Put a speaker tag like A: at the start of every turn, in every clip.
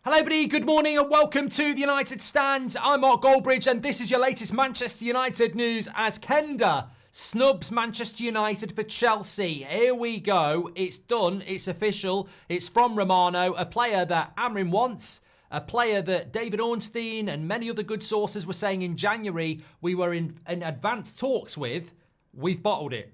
A: Hello everybody, good morning and welcome to the United Stand. I'm Mark Goldbridge and this is your latest Manchester United news as Kender snubs Manchester United for Chelsea. Here we go, it's done, it's official, it's from Romano, a player that Amorim wants, a player that David Ornstein and many other good sources were saying in January we were in advanced talks with. We've bottled it.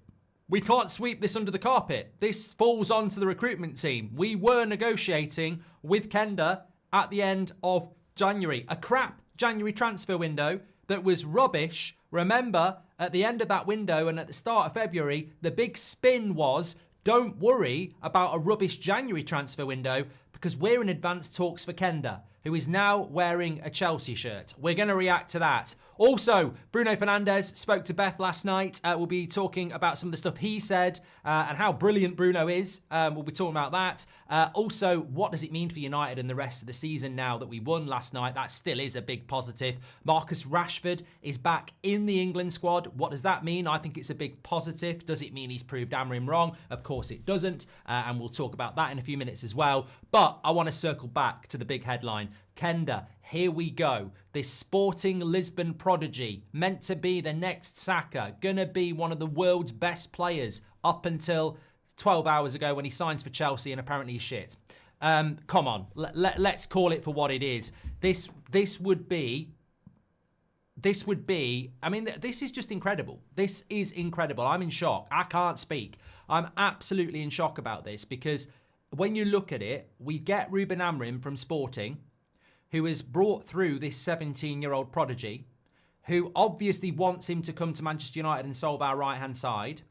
A: We can't sweep this under the carpet. This falls onto the recruitment team. We were negotiating with Kender at the end of January. A crap January transfer window that was rubbish. Remember, at the end of that window and at the start of February, the big spin was, don't worry about a rubbish January transfer window because we're in advanced talks for Kender, who is now wearing a Chelsea shirt. We're going to react to that. Also, Bruno Fernandes spoke to Beth last night. We'll be talking about some of the stuff he said and how brilliant Bruno is. We'll be talking about that. Also, what does it mean for United in the rest of the season now that we won last night? That still is a big positive. Marcus Rashford is back in the England squad. What does that mean? I think it's a big positive. Does it mean he's proved Amorim wrong? Of course it doesn't. And we'll talk about that in a few minutes as well. But I want to circle back to the big headline. Kender, here we go. This Sporting Lisbon prodigy, meant to be the next Saka, gonna be one of the world's best players up until 12 hours ago when he signs for Chelsea and apparently he's shit. Come on, let's call it for what it is. This would be, I mean, this is just incredible. This is incredible. I'm in shock. I can't speak. I'm absolutely in shock about this because when you look at it, we get Ruben Amorim from Sporting, who has brought through this 17-year-old prodigy, who obviously wants him to come to Manchester United and solve our right-hand side.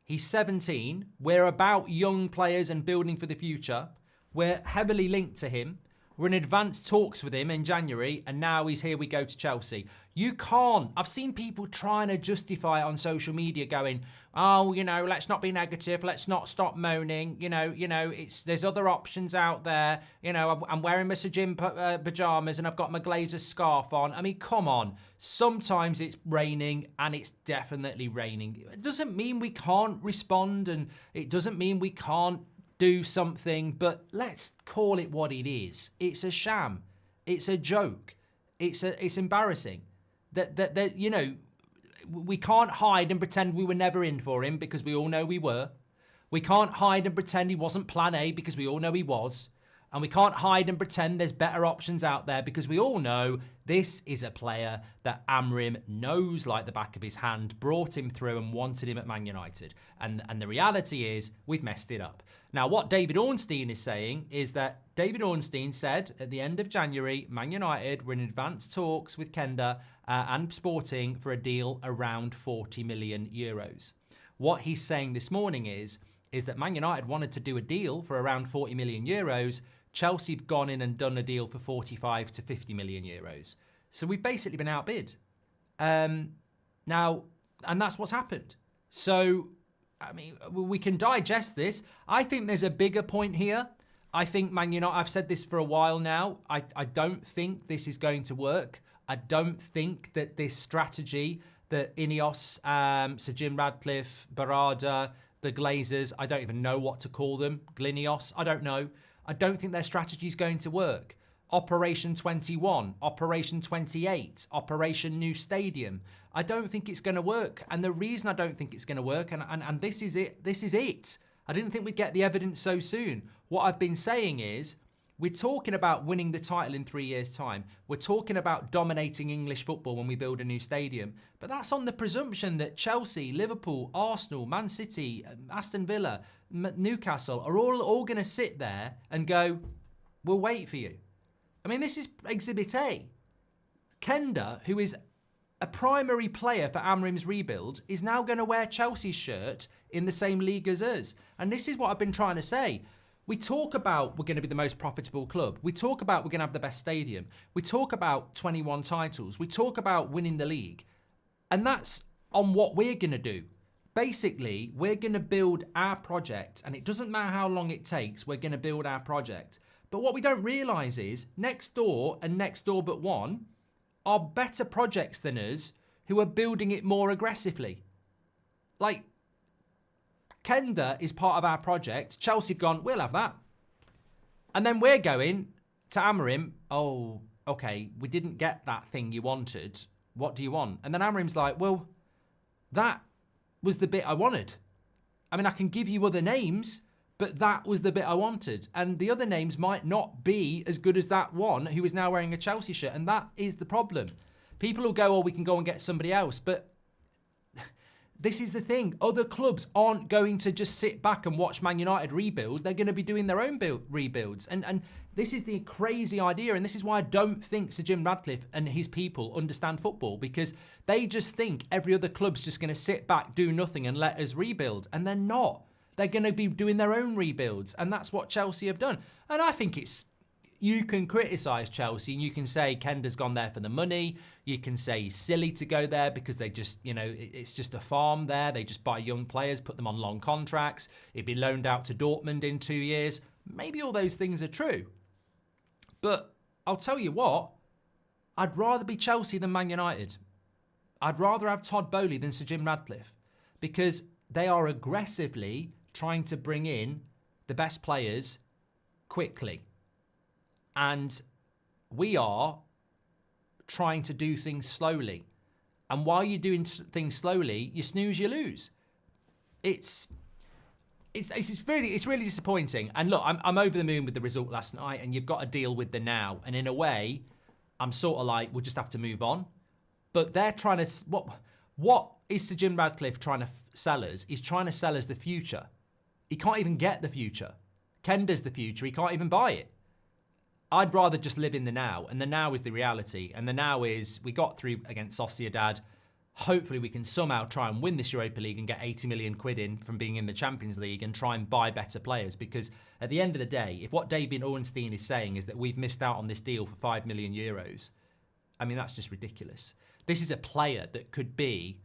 A: He's 17. We're about young players and building for the future. We're heavily linked to him. We're in advanced talks with him in January, and now he's here we go to Chelsea. You can't. I've seen people trying to justify it on social media going, oh, you know, let's not be negative. Let's not stop moaning. You know, there's other options out there. You know, I'm wearing my gym pajamas and I've got my Glazer scarf on. I mean, come on. Sometimes it's raining and it's definitely raining. It doesn't mean we can't respond and it doesn't mean we can't do something, but let's call it what it is. It's a sham. It's a joke. It's embarrassing. That you know, we can't hide and pretend we were never in for him because we all know we were. We can't hide and pretend he wasn't plan A because we all know he was. And we can't hide and pretend there's better options out there because we all know this is a player that Amorim knows like the back of his hand, brought him through and wanted him at Man United. And the reality is we've messed it up. Now, what David Ornstein is saying is that David Ornstein said at the end of January, Man United were in advanced talks with Kender and Sporting for a deal around 40 million euros. What he's saying this morning is that Man United wanted to do a deal for around 40 million euros. Chelsea have gone in and done a deal for 45 to 50 million euros. So we've basically been outbid. Now, and that's what's happened. So, I mean, we can digest this. I think there's a bigger point here. I think Man United, I've said this for a while now, I don't think this is going to work. I don't think that this strategy that INEOS, Sir Jim Radcliffe, Barada, the Glazers, I don't even know what to call them, Glinios, I don't know. I don't think their strategy is going to work. Operation 21, Operation 28, Operation New Stadium. I don't think it's going to work. And the reason I don't think it's going to work, and this is it. I didn't think we'd get the evidence so soon. What I've been saying is, we're talking about winning the title in 3 years' time. We're talking about dominating English football when we build a new stadium. But that's on the presumption that Chelsea, Liverpool, Arsenal, Man City, Aston Villa, Newcastle are all going to sit there and go, we'll wait for you. I mean, this is Exhibit A. Kender, who is a primary player for Amorim's rebuild, is now going to wear Chelsea's shirt in the same league as us. And this is what I've been trying to say. We talk about we're going to be the most profitable club. We talk about we're going to have the best stadium. We talk about 21 titles. We talk about winning the league. And that's on what we're going to do. Basically, we're going to build our project. And it doesn't matter how long it takes, we're going to build our project. But what we don't realise is next door and next door but one are better projects than us who are building it more aggressively. Like, Kender is part of our project. Chelsea have gone, we'll have that. And then we're going, to Amorim, oh, okay, we didn't get that thing you wanted. What do you want? And then Amorim's like, well, that was the bit I wanted. I mean, I can give you other names, but that was the bit I wanted. And the other names might not be as good as that one who is now wearing a Chelsea shirt. And that is the problem. People will go, oh, we can go and get somebody else. But this is the thing. Other clubs aren't going to just sit back and watch Man United rebuild. They're going to be doing their own rebuilds. And this is the crazy idea. And this is why I don't think Sir Jim Ratcliffe and his people understand football, because they just think every other club's just going to sit back, do nothing and let us rebuild. And they're not. They're going to be doing their own rebuilds. And that's what Chelsea have done. And I think you can criticise Chelsea and you can say Kender's gone there for the money. You can say he's silly to go there because they just, it's just a farm there. They just buy young players, put them on long contracts. He'd be loaned out to Dortmund in 2 years. Maybe all those things are true. But I'll tell you what, I'd rather be Chelsea than Man United. I'd rather have Todd Boehly than Sir Jim Ratcliffe, because they are aggressively trying to bring in the best players quickly. And we are trying to do things slowly. And while you're doing things slowly, you snooze, you lose. It's really disappointing. And look, I'm over the moon with the result last night, and you've got to deal with the now. And in a way, I'm sort of like, we'll just have to move on. But they're trying to, what is Sir Jim Ratcliffe trying to sell us? He's trying to sell us the future. He can't even get the future. Kender's the future. He can't even buy it. I'd rather just live in the now, and the now is the reality. And the now is, we got through against Sociedad. Hopefully we can somehow try and win this Europa League and get 80 million quid in from being in the Champions League and try and buy better players. Because at the end of the day, if what David Ornstein is saying is that we've missed out on this deal for 5 million euros, I mean, that's just ridiculous. This is a player that could be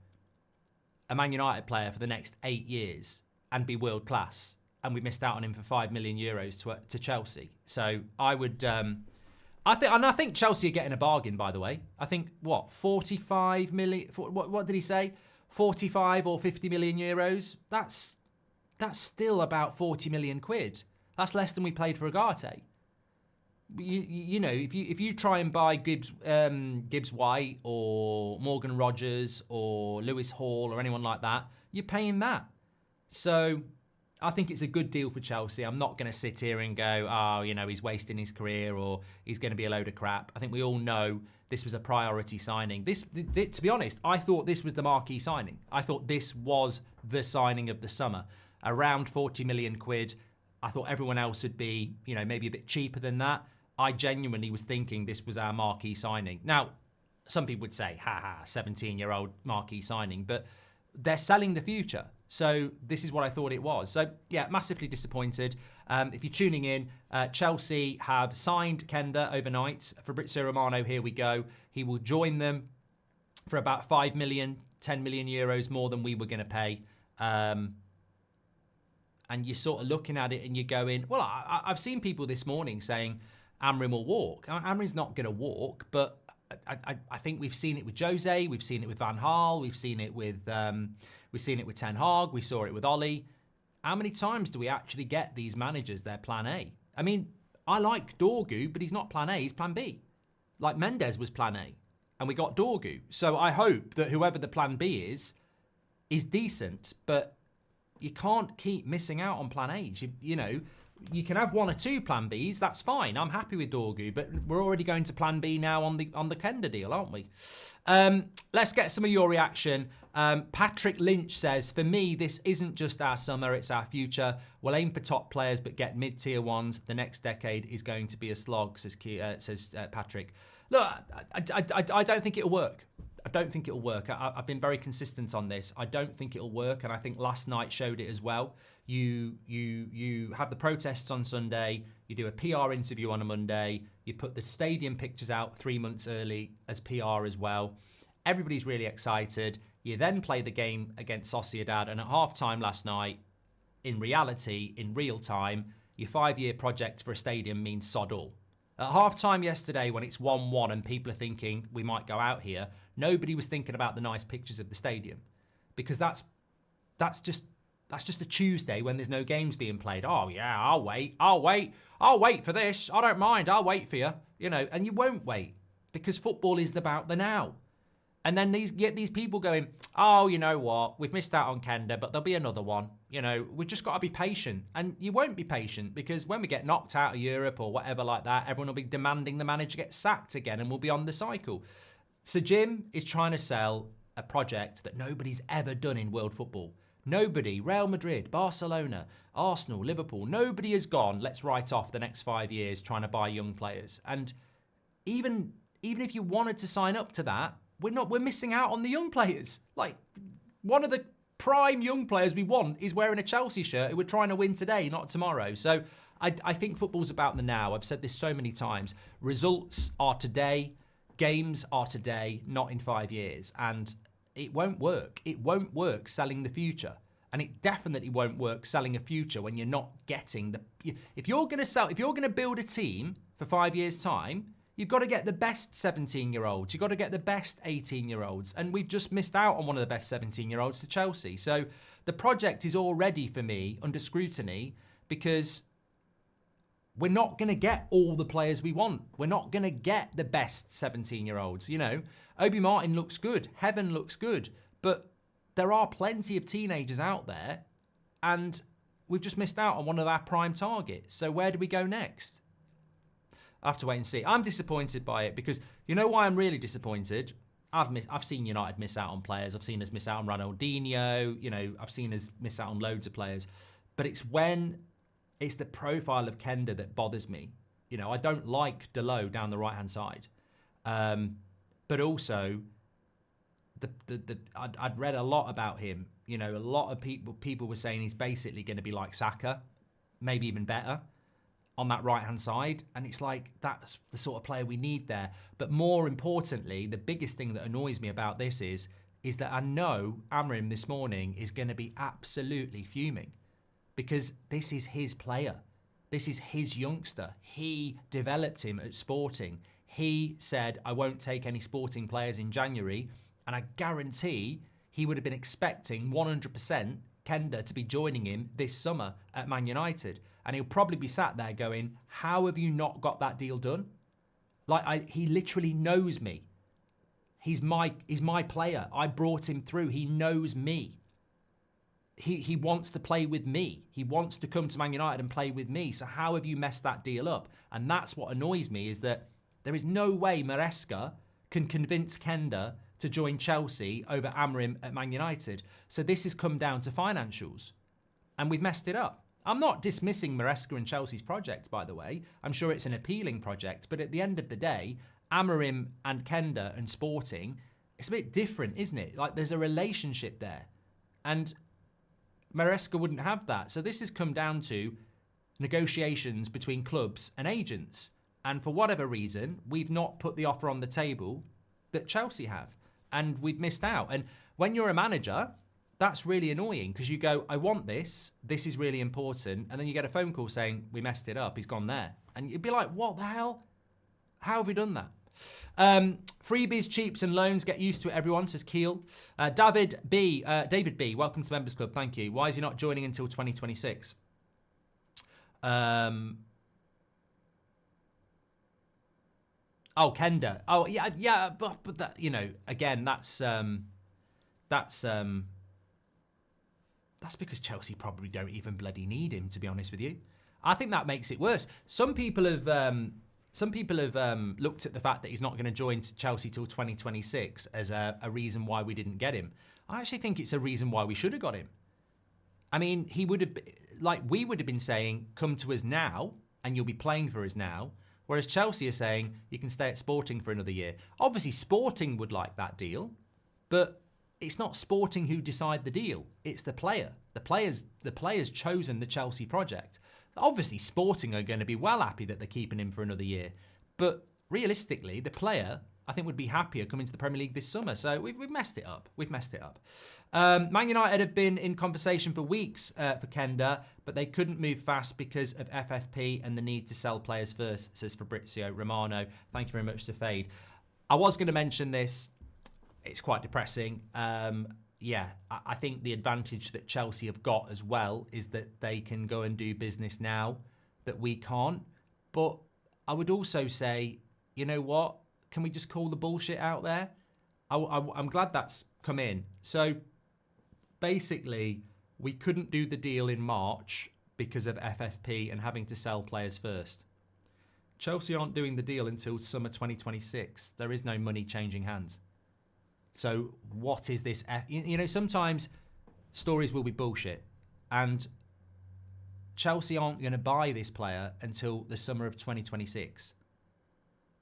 A: a Man United player for the next 8 years and be world class. And we missed out on him for 5 million euros to Chelsea. So I would, I think Chelsea are getting a bargain, by the way. I think, 45 million, what did he say? 45 or 50 million euros? That's still about 40 million quid. That's less than we paid for Ugarte. If you try and buy Gibbs White or Morgan Rogers or Lewis Hall or anyone like that, you're paying that. So I think it's a good deal for Chelsea. I'm not going to sit here and go, he's wasting his career or he's going to be a load of crap. I think we all know this was a priority signing. This, to be honest, I thought this was the marquee signing. I thought this was the signing of the summer. Around 40 million quid. I thought everyone else would be, maybe a bit cheaper than that. I genuinely was thinking this was our marquee signing. Now, some people would say, 17-year-old marquee signing, but they're selling the future. So this is what I thought it was. So, yeah, massively disappointed. If you're tuning in, Chelsea have signed Kender overnight. Fabrizio Romano, here we go. He will join them for about 5 million, 10 million euros more than we were going to pay. And you're sort of looking at it and you're going, well, I've seen people this morning saying Amorim will walk. Amorim's not going to walk, but I think we've seen it with Jose, we've seen it with Van Gaal, we've seen it with Ten Hag, we saw it with Ollie. How many times do we actually get these managers their plan A? I mean, I like Dorgu, but he's not plan A, he's plan B. Like Mendes was plan A, and we got Dorgu. So I hope that whoever the plan B is decent, but you can't keep missing out on plan A's. You can have 1 or 2 plan Bs, that's fine. I'm happy with Dorgu, but we're already going to plan B now on the Kender deal, aren't we? Let's get some of your reaction. Patrick Lynch says, for me, this isn't just our summer, it's our future. We'll aim for top players, but get mid-tier ones. The next decade is going to be a slog, says Patrick. Look, I don't think it'll work. I don't think it'll work. I've been very consistent on this. I don't think it'll work, and I think last night showed it as well. You have the protests on Sunday, you do a PR interview on a Monday, you put the stadium pictures out 3 months early as PR as well. Everybody's really excited. You then play the game against Sociedad, and at half-time last night, in reality, in real time, your 5-year project for a stadium means sod all. At half-time yesterday, when it's 1-1 and people are thinking we might go out here, nobody was thinking about the nice pictures of the stadium, because that's just That's just a Tuesday when there's no games being played. Oh yeah, I'll wait for this. I don't mind. I'll wait for you. You know, and you won't wait because football is about the now. And then get these people going, oh, you know what? We've missed out on Kender, but there'll be another one. You know, we've just got to be patient. And you won't be patient because when we get knocked out of Europe or whatever like that, everyone will be demanding the manager get sacked again and we'll be on the cycle. So Jim is trying to sell a project that nobody's ever done in world football. Nobody, Real Madrid, Barcelona, Arsenal, Liverpool, nobody has gone, let's write off the next 5 years trying to buy young players. And even if you wanted to sign up to that, we're missing out on the young players. Like, one of the prime young players we want is wearing a Chelsea shirt who we're trying to win today, not tomorrow. So I think football's about the now. I've said this so many times. Results are today, games are today, not in 5 years. And it won't work. It won't work selling the future. And it definitely won't work selling a future when you're not getting the... If you're going to build a team for 5 years' time, you've got to get the best 17-year-olds. You've got to get the best 18-year-olds. And we've just missed out on one of the best 17-year-olds to Chelsea. So the project is already, for me, under scrutiny because we're not going to get all the players we want. We're not going to get the best 17-year-olds. You know, Obi Martin looks good. Heaven looks good. But there are plenty of teenagers out there, and we've just missed out on one of our prime targets. So where do we go next? I have to wait and see. I'm disappointed by it because you know why I'm really disappointed? I've seen United miss out on players. I've seen us miss out on Ronaldinho. You know, I've seen us miss out on loads of players. But it's when it's the profile of Kender that bothers me. You know, I don't like Delo down the right-hand side. But also, I'd read a lot about him. You know, a lot of people were saying he's basically going to be like Saka, maybe even better on that right-hand side. And it's like, that's the sort of player we need there. But more importantly, the biggest thing that annoys me about this is that I know Amorim this morning is going to be absolutely fuming because this is his player. This is his youngster. He developed him at Sporting. He said, I won't take any Sporting players in January. And I guarantee he would have been expecting 100% Kender to be joining him this summer at Man United. And he'll probably be sat there going, how have you not got that deal done? Like, he literally knows me. He's my player. I brought him through. He knows me. He wants to play with me. He wants to come to Man United and play with me. So how have you messed that deal up? And that's what annoys me, is that there is no way Maresca can convince Kender to join Chelsea over Amorim at Man United. So this has come down to financials. And we've messed it up. I'm not dismissing Maresca and Chelsea's project, by the way. I'm sure it's an appealing project. But at the end of the day, Amorim and Kender and Sporting, it's a bit different, isn't it? Like, there's a relationship there. And Maresca wouldn't have that. So this has come down to negotiations between clubs and agents. And for whatever reason, we've not put the offer on the table that Chelsea have. And we've missed out. And when you're a manager, that's really annoying because you go, I want this. This is really important. And then you get a phone call saying, we messed it up. He's gone there. And you'd be like, what the hell? How have we done that? Freebies, cheaps and loans, get used to it, everyone, says Keel. David B, welcome to Members Club. Thank you. Why is he not joining until 2026? Oh, Kender. Oh, yeah, but that, you know, again, that's because Chelsea probably don't even bloody need him, to be honest with you. I think that makes it worse. Some people have looked at the fact that he's not going to join Chelsea till 2026 as a reason why we didn't get him. I actually think it's a reason why we should have got him. I mean, he would have, we would have been saying, come to us now, and you'll be playing for us now. Whereas Chelsea are saying, you can stay at Sporting for another year. Obviously, Sporting would like that deal, but it's not Sporting who decide the deal. It's the player. The player's chosen the Chelsea project. Obviously, Sporting are going to be well happy that they're keeping him for another year. But realistically, the player, I think, would be happier coming to the Premier League this summer. So we've messed it up. We've messed it up. Man United have been in conversation for weeks for Kender, but they couldn't move fast because of FFP and the need to sell players first, says Fabrizio Romano. Thank you very much to Fade. I was going to mention this. It's quite depressing. yeah, I think the advantage that Chelsea have got as well is that they can go and do business now that we can't. But I would also say, you know what? Can we just call the bullshit out there? I'm glad that's come in. So basically, we couldn't do the deal in March because of FFP and having to sell players first. Chelsea aren't doing the deal until summer 2026. There is no money changing hands. So what is this? You know, sometimes stories will be bullshit. And Chelsea aren't going to buy this player until the summer of 2026.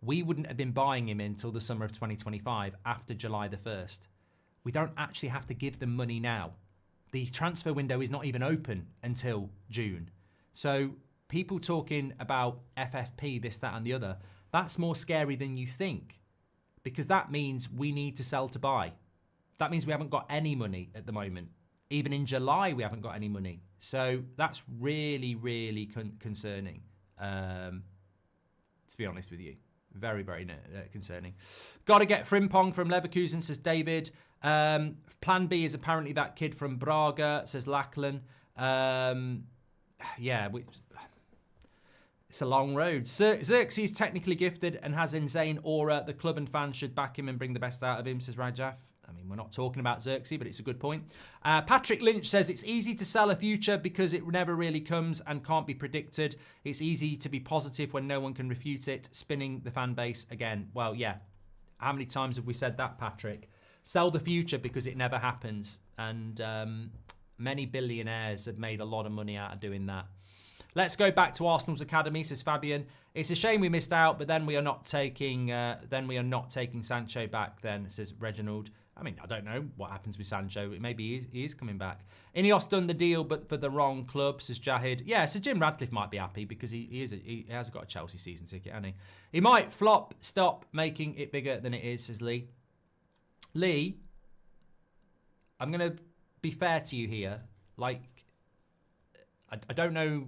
A: We wouldn't have been buying him until the summer of 2025 after July the 1st. We don't actually have to give them money now. The transfer window is not even open until June. So people talking about FFP, this, that, and the other, that's more scary than you think, because that means we need to sell to buy. That means we haven't got any money at the moment. Even in July, we haven't got any money. So that's really, really concerning, to be honest with you. Very, very concerning. Got to get Frimpong from Leverkusen, says David. Plan B is apparently that kid from Braga, says Lachlan. Yeah, it's a long road. Xerxes technically gifted and has insane aura. The club and fans should back him and bring the best out of him, says Rajaf. I mean, we're not talking about Xerxes, but it's a good point. Patrick Lynch says it's easy to sell a future because it never really comes and can't be predicted. It's easy to be positive when no one can refute it. Spinning the fan base again. Well, yeah. How many times have we said that, Patrick? Sell the future because it never happens. And many billionaires have made a lot of money out of doing that. Let's go back to Arsenal's academy, says Fabian. It's a shame we missed out, but then we are not taking Sancho back. Then, says Reginald. I mean, I don't know what happens with Sancho. Maybe he is coming back. INEOS done the deal, but for the wrong club, says Jahid. Yeah, so Jim Radcliffe might be happy because he has got a Chelsea season ticket, hasn't he? He might flop. Stop making it bigger than it is, says Lee. Lee, I'm going to be fair to you here. Like, I don't know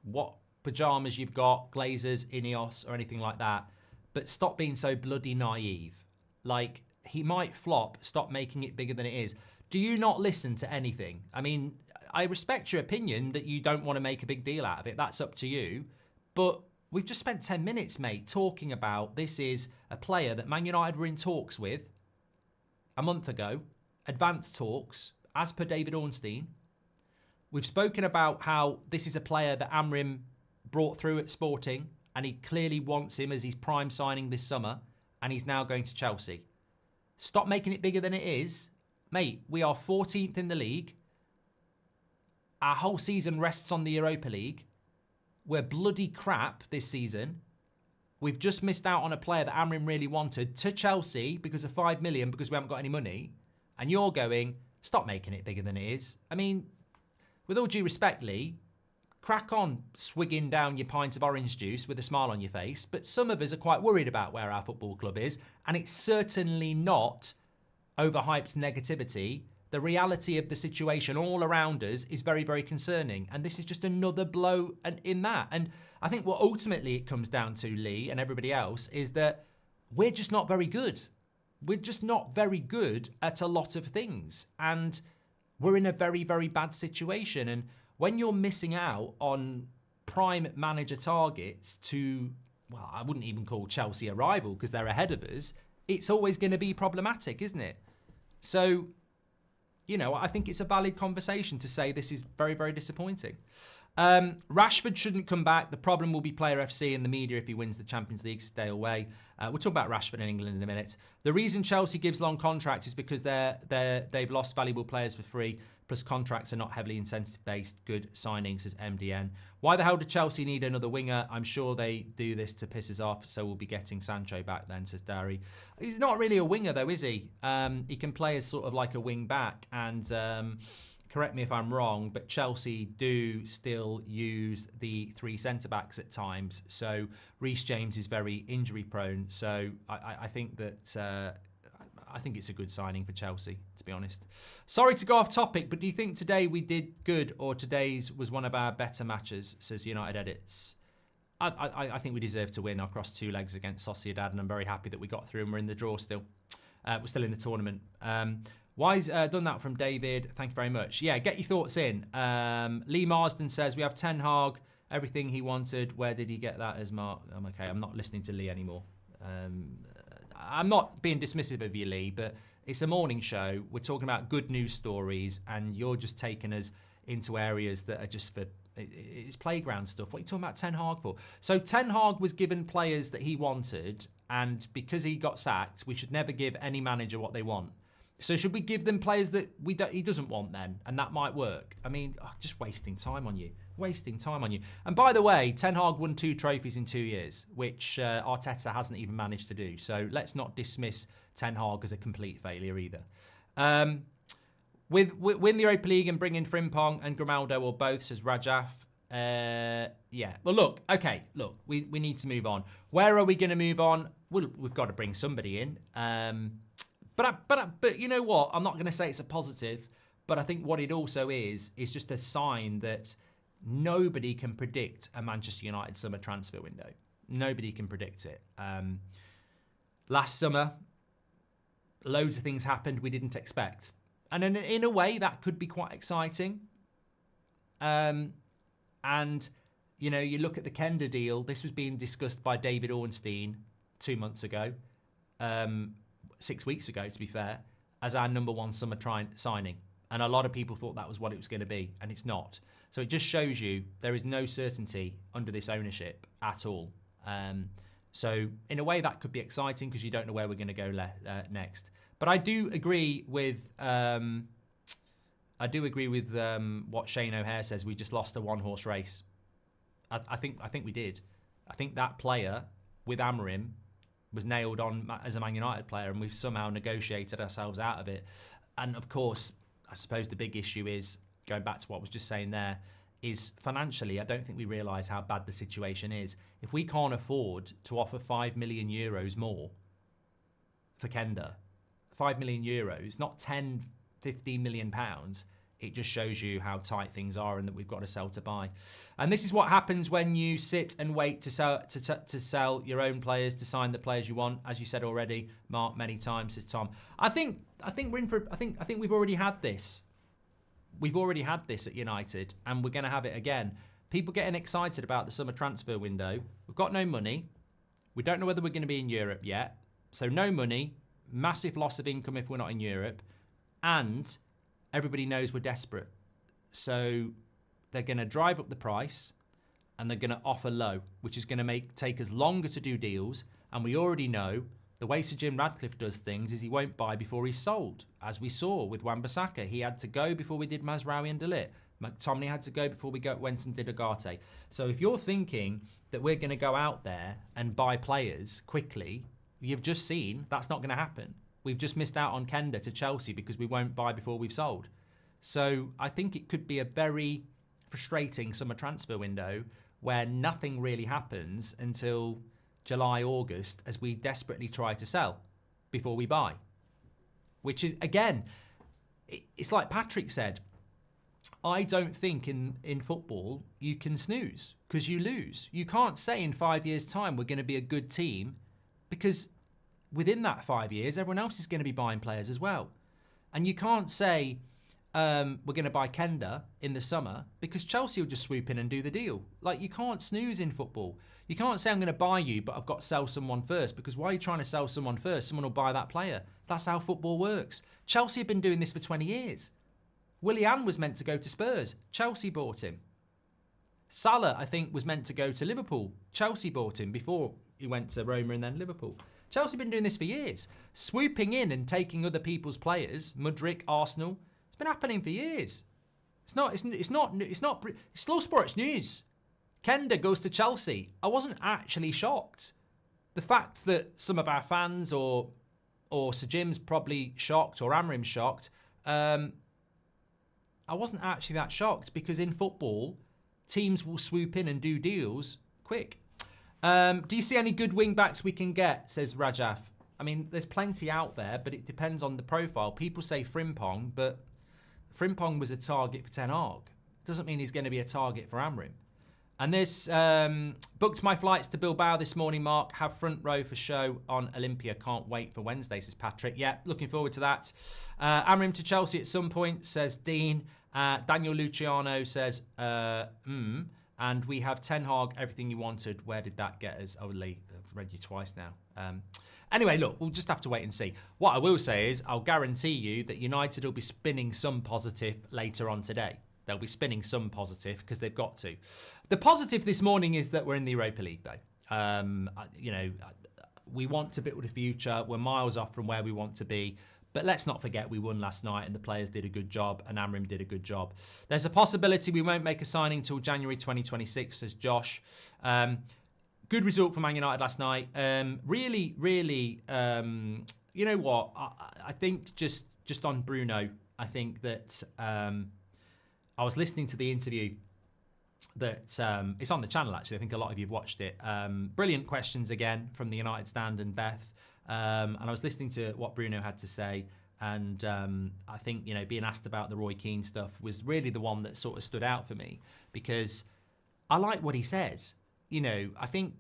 A: what pyjamas you've got, Glazers, INEOS, or anything like that, but stop being so bloody naive. Like, he might flop. Stop making it bigger than it is. Do you not listen to anything? I mean, I respect your opinion that you don't want to make a big deal out of it. That's up to you. But we've just spent 10 minutes, mate, talking about this is a player that Man United were in talks with a month ago. Advanced talks, as per David Ornstein. We've spoken about how this is a player that Amorim brought through at Sporting, and he clearly wants him as his prime signing this summer, and he's now going to Chelsea. Stop making it bigger than it is. Mate, we are 14th in the league. Our whole season rests on the Europa League. We're bloody crap this season. We've just missed out on a player that Amorim really wanted to Chelsea because of 5 million because we haven't got any money. And you're going, stop making it bigger than it is. I mean, with all due respect, Lee, crack on swigging down your pint of orange juice with a smile on your face, but some of us are quite worried about where our football club is, and it's certainly not overhyped negativity. The reality of the situation all around us is very, very concerning, and this is just another blow in that. And I think what ultimately it comes down to, Lee, and everybody else, is that we're just not very good. We're just not very good at a lot of things, and we're in a very, very bad situation. And when you're missing out on prime manager targets to, well, I wouldn't even call Chelsea a rival because they're ahead of us, it's always going to be problematic, isn't it? So, you know, I think it's a valid conversation to say this is very, very disappointing. Rashford shouldn't come back. The problem will be Player FC and the media if he wins the Champions League. Stay away. We'll talk about Rashford in England in a minute. The reason Chelsea gives long contracts is because they've lost valuable players for free. Plus contracts are not heavily incentive-based. Good signings, says MDN. Why the hell do Chelsea need another winger? I'm sure they do this to piss us off, so we'll be getting Sancho back then, says Dari. He's not really a winger, though, is he? He can play as sort of like a wing back, and correct me if I'm wrong, but Chelsea do still use the 3 centre-backs at times. So Reece James is very injury-prone. So I think that I think it's a good signing for Chelsea, to be honest. Sorry to go off topic, but do you think today we did good or today's was one of our better matches, says United Edits? I think we deserve to win across 2 legs against Sociedad, and I'm very happy that we got through and we're in the draw still. We're still in the tournament. Wise done that from David. Thank you very much. Yeah, get your thoughts in. Lee Marsden says, we have Ten Hag, everything he wanted. Where did he get that as Mark? Okay, I'm not listening to Lee anymore. I'm not being dismissive of you, Lee, but it's a morning show. We're talking about good news stories, and you're just taking us into areas that are just for, it's playground stuff. What are you talking about Ten Hag for? So Ten Hag was given players that he wanted, and because he got sacked, we should never give any manager what they want. So should we give them players that he doesn't want then? And that might work. I mean, just wasting time on you. Wasting time on you. And by the way, Ten Hag won 2 trophies in 2 years, which Arteta hasn't even managed to do. So let's not dismiss Ten Hag as a complete failure either. Win the Europa League and bring in Frimpong and Grimaldo or both, says Rajaf. Yeah. Well, look. Okay. Look, we need to move on. Where are we going to move on? Well, we've got to bring somebody in. But you know what? I'm not going to say it's a positive, but I think what it also is just a sign that nobody can predict a Manchester United summer transfer window. Nobody can predict it. Last summer, loads of things happened we didn't expect. And in a way, that could be quite exciting. And, you know, you look at the Kender deal. This was being discussed by David Ornstein 2 months ago. 6 weeks ago, to be fair, as our #1 summer signing. And a lot of people thought that was what it was going to be, and it's not. So it just shows you there is no certainty under this ownership at all. So in a way, that could be exciting because you don't know where we're going to go next. But I do agree with what Shane O'Hare says. We just lost a one-horse race. I think we did. I think that player with Amorim was nailed on as a Man United player, and we've somehow negotiated ourselves out of it. And of course, I suppose the big issue is, going back to what I was just saying there, is financially, I don't think we realise how bad the situation is. If we can't afford to offer €5 million more for Kender, €5 million, not 10, 15 million pounds, it just shows you how tight things are and that we've got to sell to buy. And this is what happens when you sit and wait to sell your own players, to sign the players you want. As you said already, Mark, many times, says Tom. I think we're in for. I think we've already had this. We've already had this at United, and we're going to have it again. People getting excited about the summer transfer window. We've got no money. We don't know whether we're going to be in Europe yet. So no money, massive loss of income if we're not in Europe, and everybody knows we're desperate. So they're going to drive up the price and they're going to offer low, which is going to take us longer to do deals. And we already know the way Sir Jim Radcliffe does things is he won't buy before he's sold. As we saw with Wan-Bissaka, he had to go before we did Mazraoui and De Ligt. McTominay had to go before we went and did Agate. So if you're thinking that we're going to go out there and buy players quickly, you've just seen that's not going to happen. We've just missed out on Kender to Chelsea because we won't buy before we've sold. So I think it could be a very frustrating summer transfer window where nothing really happens until July, August, as we desperately try to sell before we buy. Which is, again, it's like Patrick said, I don't think in football you can snooze because you lose. You can't say in 5 years' time we're going to be a good team because within that 5 years, everyone else is going to be buying players as well. And you can't say we're going to buy Kender in the summer because Chelsea will just swoop in and do the deal. Like, you can't snooze in football. You can't say I'm going to buy you, but I've got to sell someone first, because why are you trying to sell someone first? Someone will buy that player. That's how football works. Chelsea have been doing this for 20 years. Willian was meant to go to Spurs. Chelsea bought him. Salah, I think, was meant to go to Liverpool. Chelsea bought him before he went to Roma and then Liverpool. Chelsea have been doing this for years. Swooping in and taking other people's players, Mudryk, Arsenal, it's been happening for years. It's Slow Sports News. Kender goes to Chelsea. I wasn't actually shocked. The fact that some of our fans or Sir Jim's probably shocked or Amorim's shocked, I wasn't actually that shocked, because in football, teams will swoop in and do deals quick. Do you see any good wing backs we can get, says Rajaf? I mean, there's plenty out there, but it depends on the profile. People say Frimpong, but Frimpong was a target for Ten Hag. Doesn't mean he's going to be a target for Amorim. And this, booked my flights to Bilbao this morning, Mark. Have front row for show on Olympia. Can't wait for Wednesday, says Patrick. Yeah, looking forward to that. Amorim to Chelsea at some point, says Dean. Daniel Luciano says, and we have Ten Hag, everything you wanted. Where did that get us? Oh, Lee, I've read you twice now. Anyway, look, we'll just have to wait and see. What I will say is, I'll guarantee you that United will be spinning some positive later on today. They'll be spinning some positive because they've got to. The positive this morning is that we're in the Europa League, though. We want to build a future. We're miles off from where we want to be. But let's not forget we won last night and the players did a good job and Amorim did a good job. There's a possibility we won't make a signing till January 2026, says Josh. Good result for Man United last night. Really, you know what? I think just on Bruno, I think that I was listening to the interview that it's on the channel, actually. I think a lot of you have watched it. Brilliant questions again from the United stand and Beth. And I was listening to what Bruno had to say. And I think, being asked about the Roy Keane stuff was really the one that sort of stood out for me because I like what he said. I think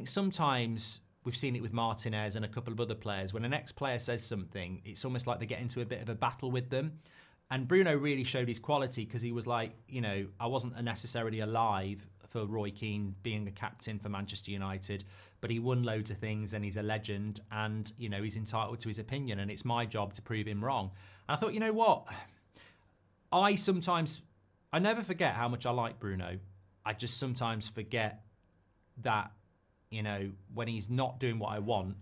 A: sometimes we've seen it with Martinez and a couple of other players. When an ex-player says something, it's almost like they get into a bit of a battle with them. And Bruno really showed his quality because he was like, I wasn't necessarily alive for Roy Keane being a captain for Manchester United, but he won loads of things and he's a legend and, he's entitled to his opinion and it's my job to prove him wrong. And I thought, you know what? I never forget how much I like Bruno. I just sometimes forget that, when he's not doing what I want,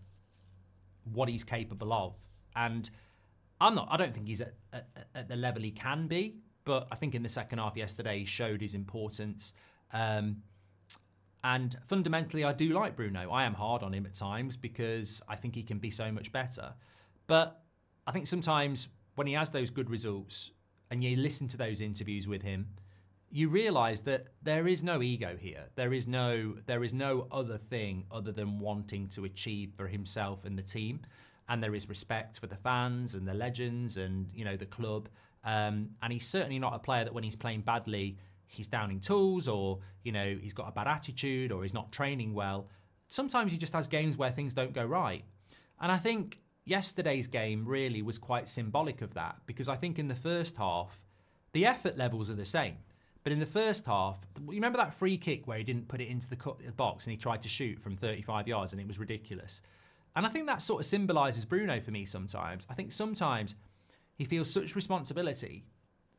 A: what he's capable of. And I don't think he's at the level he can be, but I think in the second half yesterday, he showed his importance. And fundamentally, I do like Bruno. I am hard on him at times because I think he can be so much better. But I think sometimes when he has those good results and you listen to those interviews with him, you realise that there is no ego here. There is no other thing other than wanting to achieve for himself and the team. And there is respect for the fans and the legends and, the club. And he's certainly not a player that when he's playing badly, he's downing tools or, he's got a bad attitude or he's not training well. Sometimes he just has games where things don't go right. And I think yesterday's game really was quite symbolic of that because I think in the first half, the effort levels are the same. But in the first half, you remember that free kick where he didn't put it into the box and he tried to shoot from 35 yards and it was ridiculous. And I think that sort of symbolises Bruno for me sometimes. I think sometimes he feels such responsibility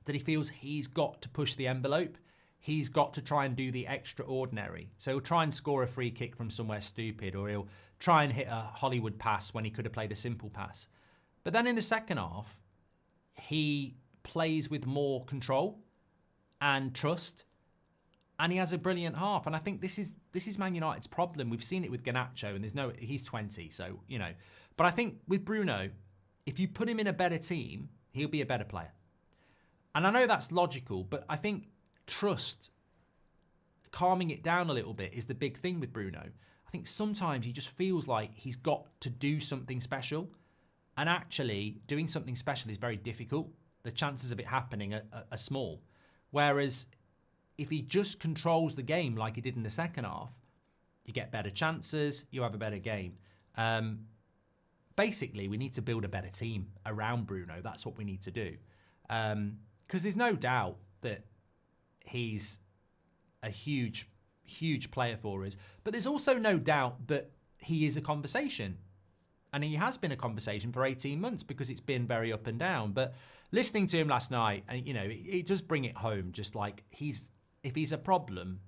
A: that he feels he's got to push the envelope. He's got to try and do the extraordinary. So he'll try and score a free kick from somewhere stupid or he'll try and hit a Hollywood pass when he could have played a simple pass. But then in the second half, he plays with more control and trust. And he has a brilliant half. And I think this is Man United's problem. We've seen it with Garnacho and he's 20, so, But I think with Bruno, if you put him in a better team, he'll be a better player. And I know that's logical, but I think trust, calming it down a little bit is the big thing with Bruno. I think sometimes he just feels like he's got to do something special. And actually, doing something special is very difficult. The chances of it happening are small. Whereas if he just controls the game like he did in the second half, you get better chances, you have a better game. Basically, we need to build a better team around Bruno. That's what we need to do. Because there's no doubt that he's a huge, huge player for us. But there's also no doubt that he is a conversation. And he has been a conversation for 18 months because it's been very up and down. But listening to him last night, it does bring it home. Just like if he's a problem,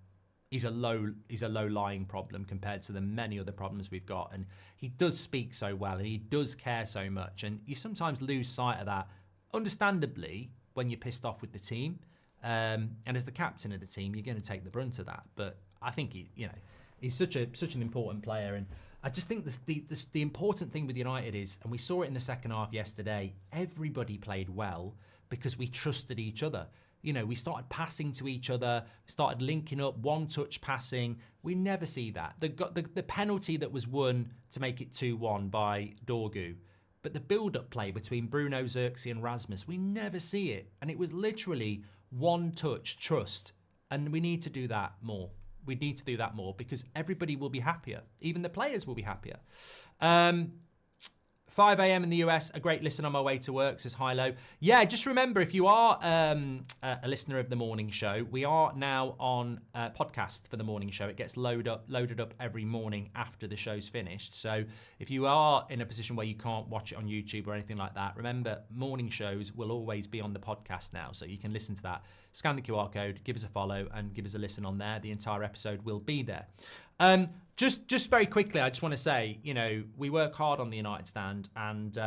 A: he's a low-lying problem compared to the many other problems we've got. And he does speak so well and he does care so much. And you sometimes lose sight of that, understandably, when you're pissed off with the team. And as the captain of the team, you're going to take the brunt of that. But I think he's such an important player. And I just think the important thing with United is, and we saw it in the second half yesterday, everybody played well because we trusted each other. We started passing to each other, started linking up, one-touch passing. We never see that. The penalty that was won to make it 2-1 by Dorgu, but the build-up play between Bruno, Xerxes and Rasmus, we never see it. And it was literally one-touch trust, and we need to do that more. We need to do that more because everybody will be happier. Even the players will be happier. 5 a.m. in the US, a great listen on my way to work, says Hilo. Yeah, just remember, if you are a listener of the morning show, we are now on a podcast for the morning show. It gets loaded up every morning after the show's finished. So if you are in a position where you can't watch it on YouTube or anything like that, remember, morning shows will always be on the podcast now. So you can listen to that. Scan the QR code, give us a follow, and give us a listen on there. The entire episode will be there. Just very quickly, I just want to say, you know, we work hard on the United Stand, and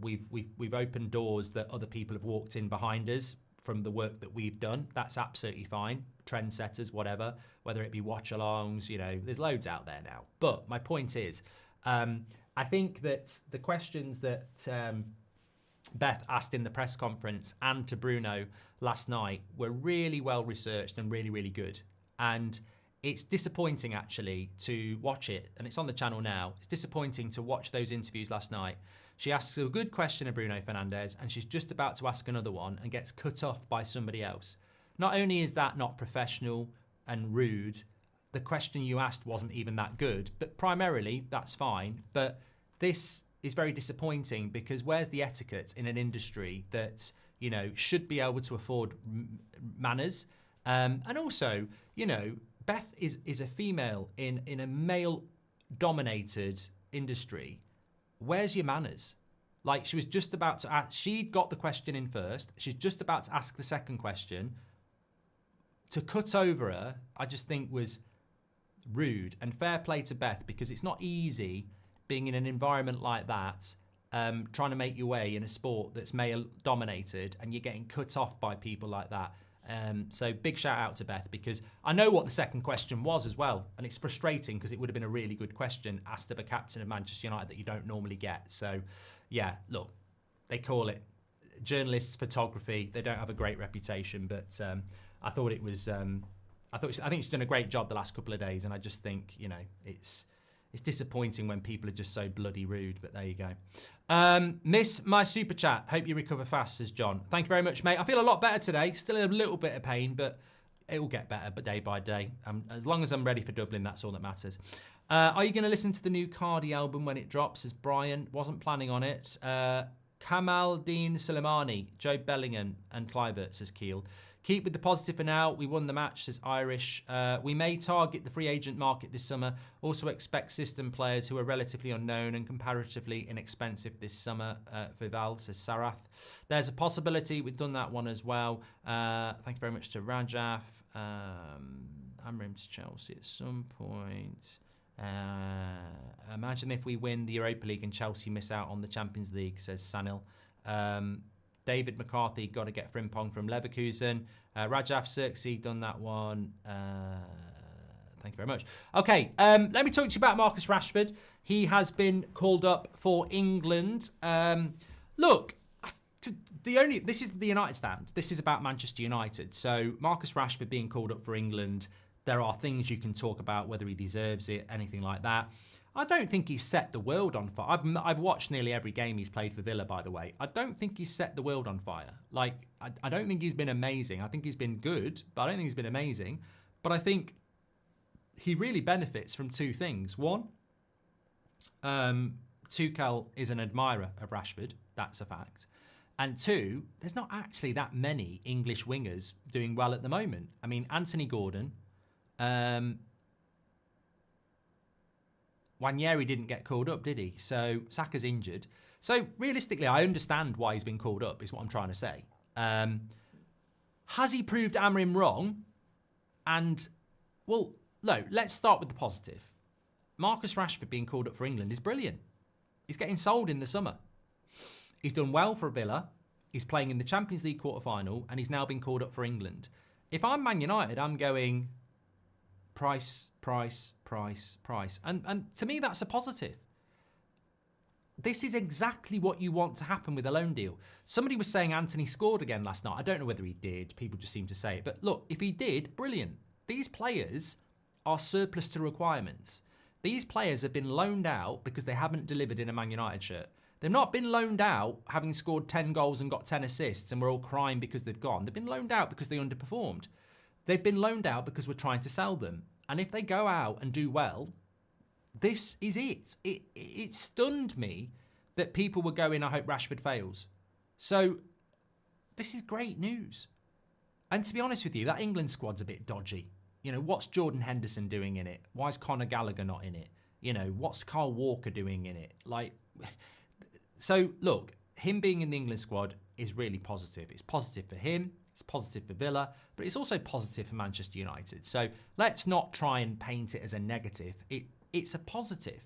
A: we've opened doors that other people have walked in behind us from the work that we've done. That's absolutely fine. Trendsetters, whatever, whether it be watch-alongs, you know, there's loads out there now. But my point is, I think that the questions that Beth asked in the press conference and to Bruno last night were really well researched and really, really good. And it's disappointing, actually, to watch it, and it's on the channel now. It's disappointing to watch those interviews last night. She asks a good question of Bruno Fernandes, and she's just about to ask another one and gets cut off by somebody else. Not only is that not professional and rude, the question you asked wasn't even that good, but primarily, that's fine. But this is very disappointing because where's the etiquette in an industry that, you know, should be able to afford manners? And also, you know, Beth is a female in a male-dominated industry. Where's your manners? Like, she was just about to ask, she got the question in first. She's just about to ask the second question. To cut over her, I just think was rude. And fair play to Beth, because it's not easy being in an environment like that, trying to make your way in a sport that's male-dominated, and you're getting cut off by people like that. So big shout out to Beth, because I know what the second question was as well, and it's frustrating because it would have been a really good question asked of a captain of Manchester United that you don't normally get. So yeah, look, they call it journalists photography. They don't have a great reputation, but I thought it was I think she's done a great job the last couple of days, and I just think, you know, it's disappointing when people are just so bloody rude, but there you go. Miss my super chat. Hope you recover fast, says John. Thank you very much, mate. I feel a lot better today. Still in a little bit of pain, but it will get better day by day. As long as I'm ready for Dublin, that's all that matters. Are you going to listen to the new Cardi album when it drops, says Brian. Wasn't planning on it. Kamaldeen Soleimani, Joe Bellingham, and Kluivert, says Keel. Keep with the positive for now. We won the match, says Irish. We may target the free agent market this summer. Also expect system players who are relatively unknown and comparatively inexpensive this summer. Vival, says Sarath. There's a possibility. We've done that one as well. Thank you very much to Rajaf. Amorim's Chelsea at some point. Imagine if we win the Europa League and Chelsea miss out on the Champions League, says Sanil. David McCarthy, got to get Frimpong from Leverkusen. Rajaf Cirksey, done that one. Thank you very much. Okay, let me talk to you about Marcus Rashford. He has been called up for England. Look, this is the United Stand. This is about Manchester United. So Marcus Rashford being called up for England, there are things you can talk about, whether he deserves it, anything like that. I don't think he's set the world on fire. I've watched nearly every game he's played for Villa, by the way. I don't think he's set the world on fire. Like, I don't think he's been amazing. I think he's been good, but I don't think he's been amazing. But I think he really benefits from two things. One, Tuchel is an admirer of Rashford. That's a fact. And two, there's not actually that many English wingers doing well at the moment. I mean, Anthony Gordon... Wanyeri didn't get called up, did he? So Saka's injured. So realistically, I understand why he's been called up, is what I'm trying to say. Has he proved Amorim wrong? And, well, no, let's start with the positive. Marcus Rashford being called up for England is brilliant. He's getting sold in the summer. He's done well for Villa. He's playing in the Champions League quarter-final, and he's now been called up for England. If I'm Man United, I'm going... price. And to me, that's a positive. This is exactly what you want to happen with a loan deal. Somebody was saying Anthony scored again last night. I don't know whether he did. People just seem to say it. But look, if he did, brilliant. These players are surplus to requirements. These players have been loaned out because they haven't delivered in a Man United shirt. They've not been loaned out having scored 10 goals and got 10 assists and we're all crying because they've gone. They've been loaned out because they underperformed. They've been loaned out because we're trying to sell them. And if they go out and do well, this is it. It stunned me that people were going, I hope Rashford fails. So this is great news. And to be honest with you, that England squad's a bit dodgy. You know, what's Jordan Henderson doing in it? Why is Conor Gallagher not in it? You know, what's Kyle Walker doing in it? Like, so look, him being in the England squad is really positive. It's positive for him. It's positive for Villa, but it's also positive for Manchester United. So let's not try and paint it as a negative. It's a positive.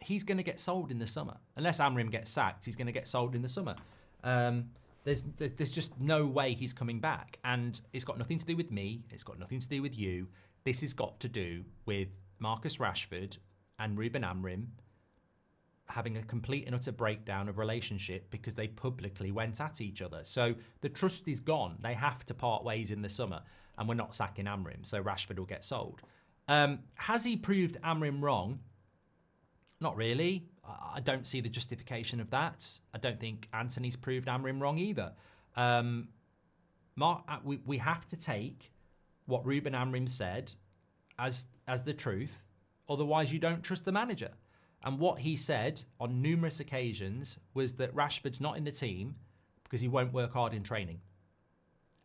A: He's going to get sold in the summer. Unless Amorim gets sacked, he's going to get sold in the summer. There's just no way he's coming back. And it's got nothing to do with me. It's got nothing to do with you. This has got to do with Marcus Rashford and Ruben Amorim having a complete and utter breakdown of relationship because they publicly went at each other. So the trust is gone. They have to part ways in the summer. And we're not sacking Amorim, so Rashford will get sold. Has he proved Amorim wrong? Not really. I don't see the justification of that. I don't think Anthony's proved Amorim wrong either. We have to take what Ruben Amorim said as the truth. Otherwise, you don't trust the manager. And what he said on numerous occasions was that Rashford's not in the team because he won't work hard in training.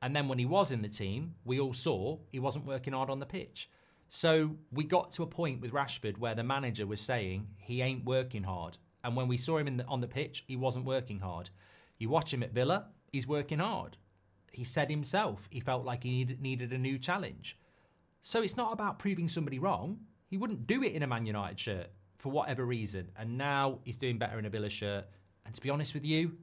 A: And then when he was in the team, we all saw he wasn't working hard on the pitch. So we got to a point with Rashford where the manager was saying he ain't working hard. And when we saw him on the pitch, he wasn't working hard. You watch him at Villa, he's working hard. He said himself he felt like he needed a new challenge. So it's not about proving somebody wrong. He wouldn't do it in a Man United shirt for whatever reason. And now he's doing better in a Villa shirt. And to be honest with you,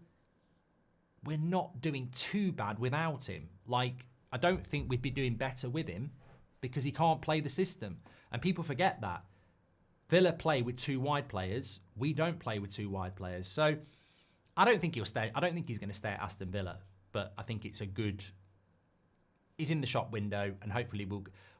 A: we're not doing too bad without him. Like, I don't think we'd be doing better with him because he can't play the system. And people forget that. Villa play with two wide players. We don't play with two wide players. So I don't think he'll stay. I don't think he's going to stay at Aston Villa. But I think it's a good... He's in the shop window and hopefully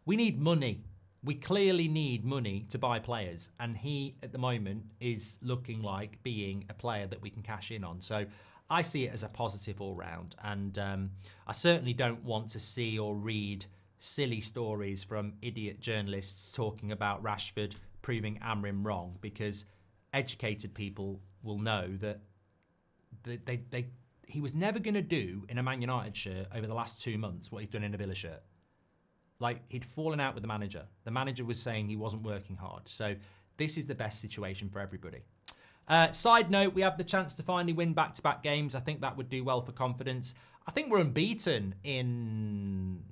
A: we need money. We clearly need money to buy players. And he, at the moment, is looking like being a player that we can cash in on. So I see it as a positive all round. And I certainly don't want to see or read silly stories from idiot journalists talking about Rashford proving Amorim wrong, because educated people will know that he was never going to do in a Man United shirt over the last 2 months what he's done in a Villa shirt. Like, he'd fallen out with the manager. The manager was saying he wasn't working hard. So this is the best situation for everybody. Side note, we have the chance to finally win back-to-back games. I think that would do well for confidence. I think we're unbeaten in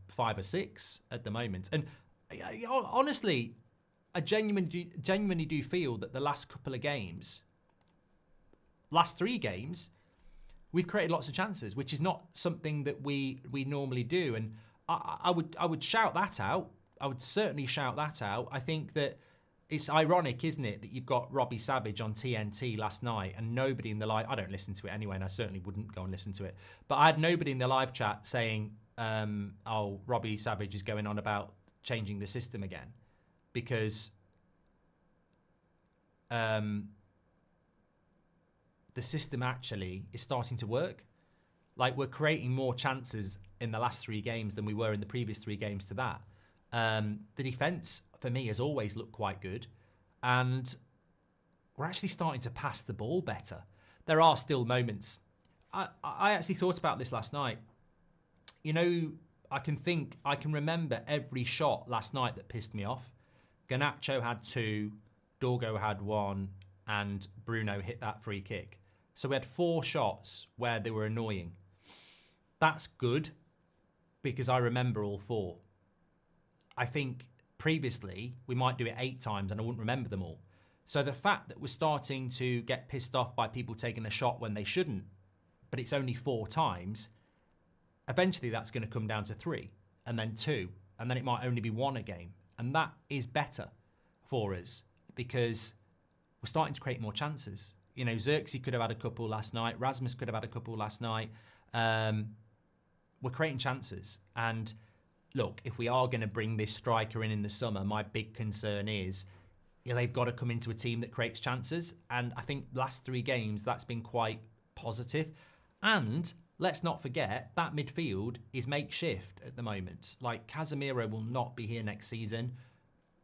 A: 5 or 6 at the moment. And honestly, I genuinely do feel that the last couple of games, last 3 games, we've created lots of chances, which is not something that we normally do. And I would shout that out. I would certainly shout that out. I think that it's ironic, isn't it, that you've got Robbie Savage on TNT last night and nobody in the live... I don't listen to it anyway, and I certainly wouldn't go and listen to it. But I had nobody in the live chat saying, oh, Robbie Savage is going on about changing the system again. Because the system actually is starting to work. Like, we're creating more chances in the last 3 games than we were in the previous 3 games to that. The defence, for me, has always looked quite good. And we're actually starting to pass the ball better. There are still moments. I actually thought about this last night. You know, I can remember every shot last night that pissed me off. Garnacho had 2, Dorgo had 1, and Bruno hit that free kick. So we had 4 shots where they were annoying. That's good, because I remember all 4. I think previously we might do it 8 times and I wouldn't remember them all. So the fact that we're starting to get pissed off by people taking a shot when they shouldn't, but it's only 4 times, eventually that's going to come down to 3 and then 2, and then it might only be 1 a game. And that is better for us because we're starting to create more chances. You know, Xerxes could have had a couple last night. Rasmus could have had a couple last night. We're creating chances. And look, if we are going to bring this striker in the summer, my big concern is, you know, they've got to come into a team that creates chances. And I think last 3 games, that's been quite positive. And let's not forget that midfield is makeshift at the moment. Like, Casemiro will not be here next season.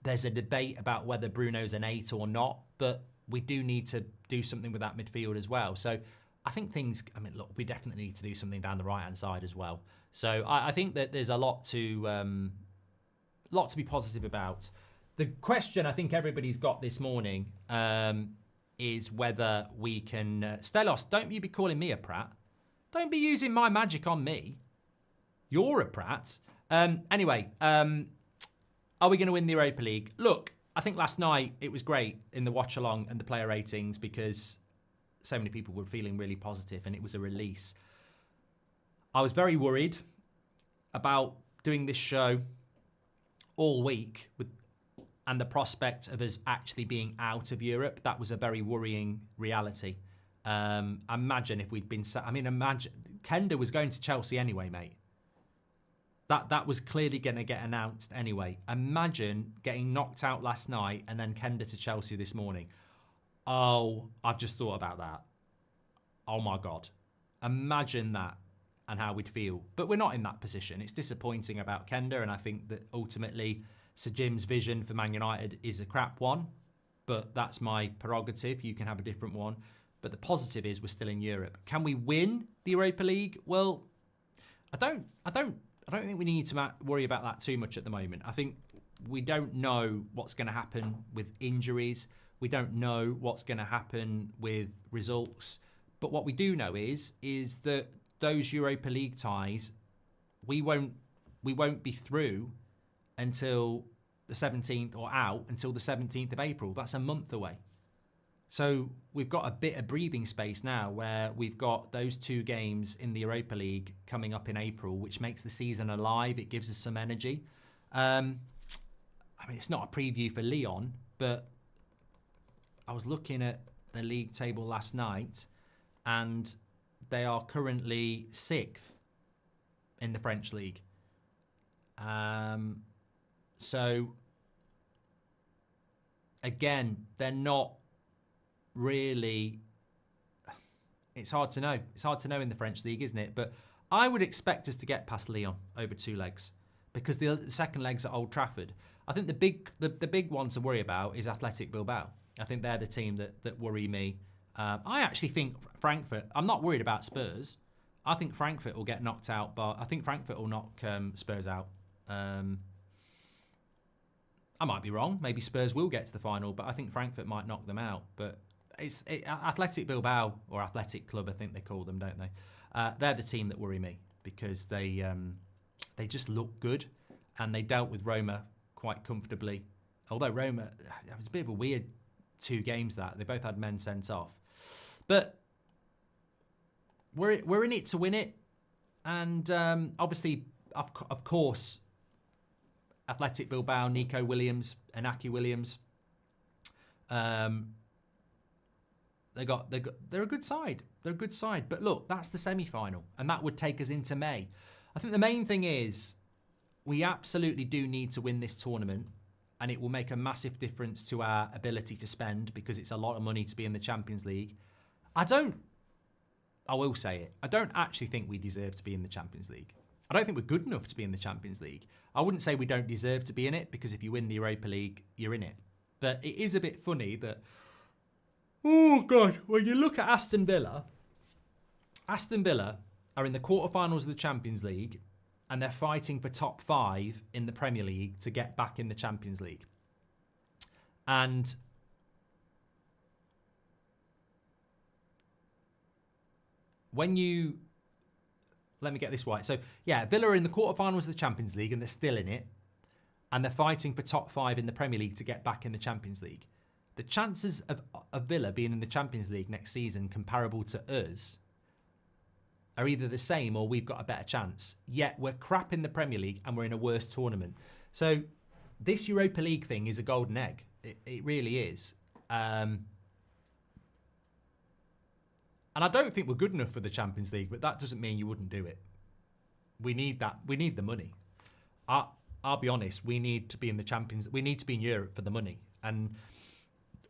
A: There's a debate about whether Bruno's an 8 or not, but we do need to do something with that midfield as well. So I think look, we definitely need to do something down the right-hand side as well. So I think that there's a lot to be positive about. The question I think everybody's got this morning is whether we can... Stelos, don't you be calling me a prat. Don't be using my magic on me. You're a prat. Anyway, are we going to win the Europa League? Look, I think last night it was great in the watch-along and the player ratings because so many people were feeling really positive and it was a release. I was very worried about doing this show all week and the prospect of us actually being out of Europe. That was a very worrying reality. Imagine if we'd been... imagine... Kender was going to Chelsea anyway, mate. That was clearly going to get announced anyway. Imagine getting knocked out last night and then Kender to Chelsea this morning. Oh, I've just thought about that. Oh my God. Imagine that and how we'd feel. But we're not in that position. It's disappointing about Kender, and I think that ultimately Sir Jim's vision for Man United is a crap one, but that's my prerogative. You can have a different one. But the positive is we're still in Europe. Can we win the Europa League? Well, I don't think we need to worry about that too much at the moment. I think we don't know what's going to happen with injuries. We don't know what's going to happen with results. But what we do know is that those Europa League ties, we won't be through until the 17th or out until the 17th of April. That's a month away. So we've got a bit of breathing space now where we've got those 2 games in the Europa League coming up in April, which makes the season alive. It gives us some energy. It's not a preview for Lyon, but I was looking at the league table last night and they are currently 6th in the French league. So again, they're not really... It's hard to know. It's hard to know in the French league, isn't it? But I would expect us to get past Lyon over 2 legs because the second leg's at Old Trafford. I think the big one to worry about is Athletic Bilbao. I think they're the team that worry me. I actually think Frankfurt... I'm not worried about Spurs. I think Frankfurt will get knocked out, but I think Frankfurt will knock Spurs out. I might be wrong. Maybe Spurs will get to the final, but I think Frankfurt might knock them out. But it's Athletic Bilbao, or Athletic Club, I think they call them, don't they? They're the team that worry me because they just look good and they dealt with Roma quite comfortably. Although Roma, it was a bit of a weird 2 games that. They both had men sent off. But we're in it to win it. And obviously, of course, Athletic Bilbao, Nico Williams, Inaki Williams. They're a good side. They're a good side. But look, that's the semi-final, and that would take us into May. I think the main thing is we absolutely do need to win this tournament, and it will make a massive difference to our ability to spend because it's a lot of money to be in the Champions League. I will say it, I don't actually think we deserve to be in the Champions League. I don't think we're good enough to be in the Champions League. I wouldn't say we don't deserve to be in it because if you win the Europa League, you're in it. But it is a bit funny that, oh God, when you look at Aston Villa are in the quarterfinals of the Champions League and they're fighting for top 5 in the Premier League to get back in the Champions League. And when you... Let me get this right. So, yeah, Villa are in the quarterfinals of the Champions League and they're still in it. And they're fighting for top 5 in the Premier League to get back in the Champions League. The chances of Villa being in the Champions League next season comparable to us are either the same or we've got a better chance. Yet we're crap in the Premier League and we're in a worse tournament. So this Europa League thing is a golden egg. It really is. And I don't think we're good enough for the Champions League, but that doesn't mean you wouldn't do it. We need that. We need the money. I'll be honest. We need to be in the Champions. We need to be in Europe for the money. And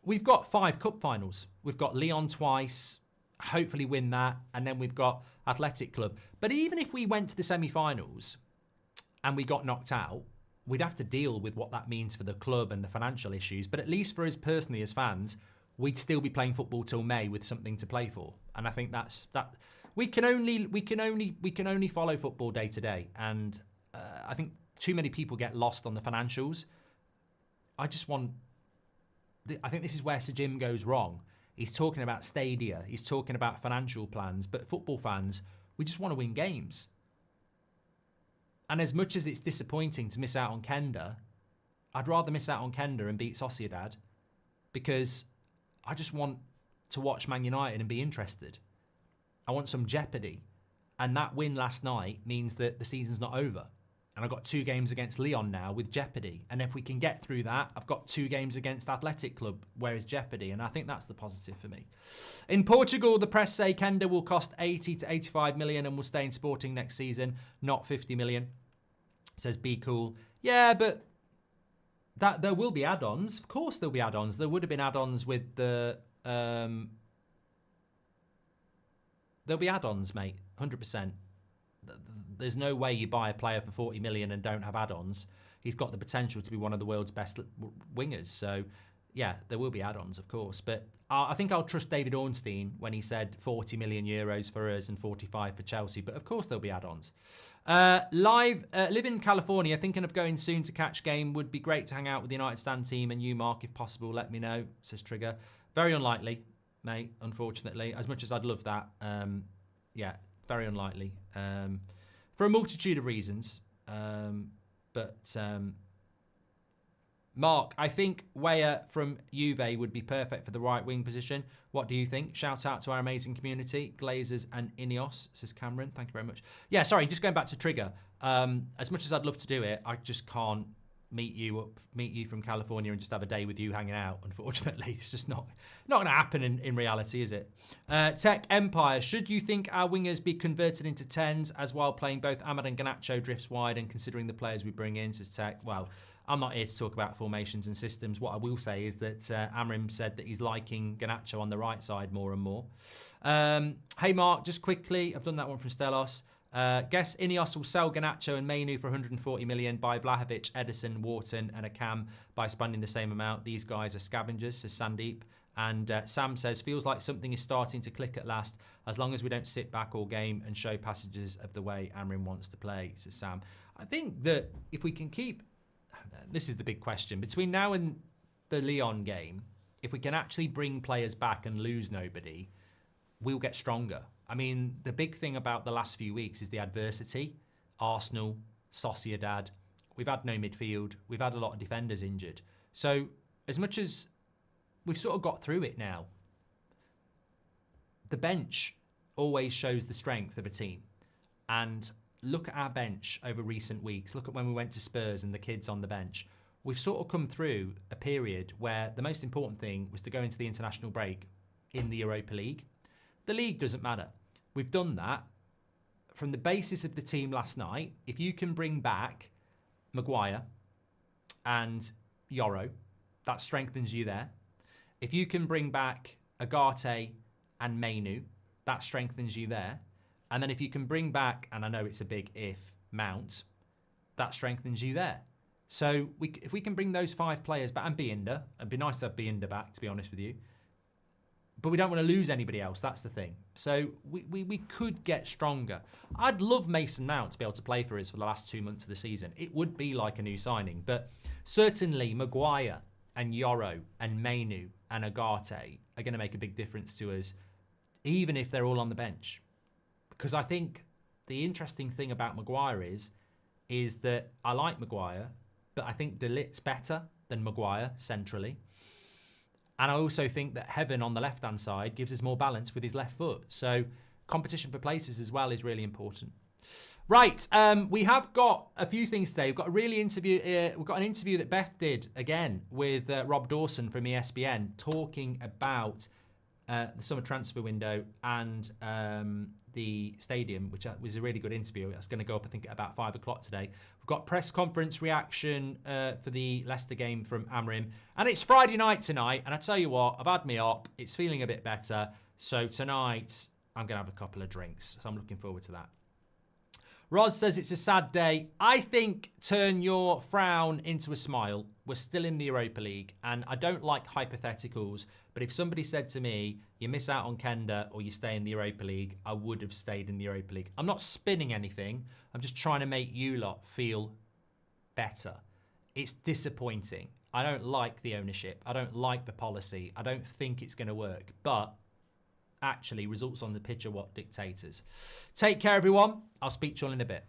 A: we've got 5 cup finals. We've got Lyon twice. hopefully win that, and then we've got Athletic Club. But even if we went to the semi-finals and we got knocked out, we'd have to deal with what that means for the club and the financial issues. But at least for us personally as fans, we'd still be playing football till May with something to play for. And I think that's that. We can only follow football day to day, and I think too many people get lost on the financials. I think this is where Sir Jim goes wrong. He's talking about stadia, he's talking about financial plans, but football fans, we just want to win games. And as much as it's disappointing to miss out on Kender, I'd rather miss out on Kender and beat Sociedad, because I just want to watch Man United and be interested. I want some jeopardy. And that win last night means that the season's not over. And I've got 2 games against Lyon now with jeopardy. And if we can get through that, I've got 2 games against Athletic Club, where is jeopardy. And I think that's the positive for me. In Portugal, the press say Kender will cost 80 to 85 million and will stay in Sporting next season, not 50 million. Says Be Cool. Yeah, but there will be add-ons. Of course there'll be add-ons. There would have been add-ons with the... there'll be add-ons, mate. 100%. There's no way you buy a player for 40 million and don't have add-ons. He's got the potential to be one of the world's best wingers. So, yeah, there will be add-ons, of course. But I think I'll trust David Ornstein when he said 40 million euros for us and 45 for Chelsea. But, of course, there'll be add-ons. Live in California, thinking of going soon to catch game. Would be great to hang out with the United Stand team and you, Mark, if possible. Let me know, says Trigger. Very unlikely, mate, unfortunately. As much as I'd love that, yeah, very unlikely. For a multitude of reasons. Mark, I think Weah from Juve would be perfect for the right wing position. What do you think? Shout out to our amazing community, Glazers and INEOS, says Cameron. Thank you very much. Yeah, sorry, just going back to Trigger. As much as I'd love to do it, I just can't meet you from California and just have a day with you hanging out. Unfortunately, it's just not going to happen in reality, is it? Tech Empire, should you think our wingers be converted into 10s as while playing both Amad and Garnacho drifts wide and considering the players we bring in, says Tech? Well, I'm not here to talk about formations and systems. What I will say is that Amorim said that he's liking Garnacho on the right side more and more. Hey Mark, just quickly, I've done that one from Stelos. Guess INEOS will sell Garnacho and Mainu for 140 million, buy Vlahovic, Edison, Wharton and a Cam by spending the same amount. These guys are scavengers, says Sandeep. And Sam says, feels like something is starting to click at last, as long as we don't sit back all game and show passages of the way Amorim wants to play, says Sam. I think that if we can keep, this is the big question, between now and the Lyon game, if we can actually bring players back and lose nobody, we'll get stronger. I mean, the big thing about the last few weeks is the adversity. Arsenal, Sociedad, we've had no midfield. We've had a lot of defenders injured. So as much as we've sort of got through it now, the bench always shows the strength of a team. And look at our bench over recent weeks. Look at when we went to Spurs and the kids on the bench. We've sort of come through a period where the most important thing was to go into the international break in the Europa League. The league doesn't matter. We've done that. From the basis of the team last night, if you can bring back Maguire and Yoro, that strengthens you there. If you can bring back Agate and Mainu, that strengthens you there. And then if you can bring back, and I know it's a big if, Mount, that strengthens you there. So if we can bring those 5 players back, and Binder, it'd be nice to have Binder back, to be honest with you. But we don't want to lose anybody else. That's the thing. So we could get stronger. I'd love Mason Mount to be able to play for us for the last 2 months of the season. It would be like a new signing. But certainly Maguire and Yoro and Mainu and Agate are going to make a big difference to us, even if they're all on the bench. Because I think the interesting thing about Maguire is that I like Maguire, but I think De Ligt's better than Maguire centrally. And I also think that Heaven on the left-hand side gives us more balance with his left foot. So competition for places as well is really important. Right, we have got a few things today. We've got a really interview. We've got an interview that Beth did again with Rob Dawson from ESPN, talking about the summer transfer window and the stadium, which was a really good interview. That's going to go up, I think, at about 5 o'clock today. We've got press conference reaction for the Leicester game from Amorim. And it's Friday night tonight. And I tell you what, I've had me up. It's feeling a bit better. So tonight, I'm going to have a couple of drinks. So I'm looking forward to that. Roz says it's a sad day. I think turn your frown into a smile. We're still in the Europa League, and I don't like hypotheticals, but if somebody said to me, you miss out on Kender or you stay in the Europa League, I would have stayed in the Europa League. I'm not spinning anything. I'm just trying to make you lot feel better. It's disappointing. I don't like the ownership. I don't like the policy. I don't think it's going to work, but actually, results on the pitch are what dictators. Take care, everyone. I'll speak to you all in a bit.